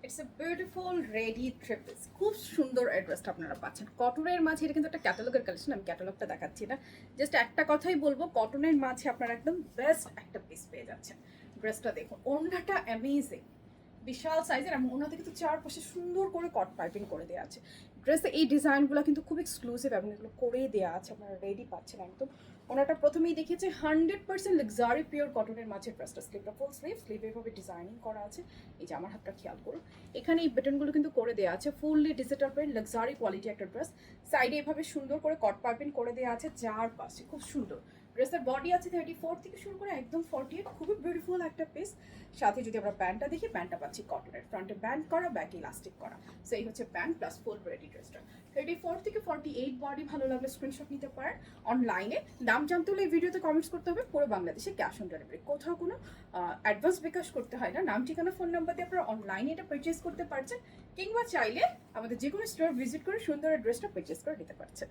It's a beautiful ready three piece, খুব সুন্দর অ্যাড্রেসটা আপনারা পাচ্ছেন কটনের মাঝে। এটা কিন্তু একটা ক্যাটালগের কালেকশন, আমি ক্যাটালগটা দেখাচ্ছি না, জাস্ট একটা কথাই বলবো, কটনের মাঝে আপনারা একদম বেস্ট একটা পিস পেয়ে যাচ্ছেন। ড্রেসটা দেখুন, ওড়নাটা অ্যামেজিং, বিশাল সাইজের, এবং ওনাতে কিন্তু চারপাশে সুন্দর করে কট পাইপিং করে দেওয়া আছে। ড্রেসে এই ডিজাইনগুলো কিন্তু খুব এক্সক্লুসিভ এবং এগুলো করেই দেওয়া আছে, আপনারা রেডি পাচ্ছেন একদম। ওনাটা প্রথমেই দেখিয়েছে 100% লাক্সারি পিওর কটনের মাঝে ড্রেসটা, স্লিভটা ফুল স্লিভ, স্লিভে এভাবে ডিজাইনিং করা আছে। এই যে আমার হাতটা খেয়াল করুন, এখানে এই বাটনগুলো কিন্তু করে দেওয়া আছে, fully digital print, luxury quality একটা ড্রেস। সাইডে এভাবে সুন্দর করে কট পাইপিং করে দেওয়া আছে, চারপাশে খুব সুন্দর। ড্রেসের বডি আছে 34 থেকে শুরু করে একদম 48, খুবই বিউটিফুল একটা পিস। সাথে যদি আমরা প্যান্টটা দেখি, প্যান্টটা পাচ্ছি কটনের, ফ্রন্টে ব্যান্ড করা, ব্যাকে ইলাস্টিক করা। সো এই হচ্ছে প্যান্ট প্লাস ফুল রেডি ড্রেসটা। 34 থেকে 48 বডি, ভালো লাগলে স্ক্রিনশট নিতে পারেন। অনলাইনে দাম জানতে হলে এই ভিডিওতে কমেন্টস করতে হবে। পুরো বাংলাদেশে ক্যাশ অন ডেলিভারি, কোথাও কোনো অ্যাডভান্স বিকাশ করতে হয় না। নাম ঠিকানা ফোন নাম্বার দিয়ে আপনারা অনলাইনে এটা পারচেস করতে পারছেন, কিংবা চাইলে আমাদের যে কোনো স্টোর ভিজিট করে সুন্দর ড্রেসটা পারচেস করে নিতে পারছেন।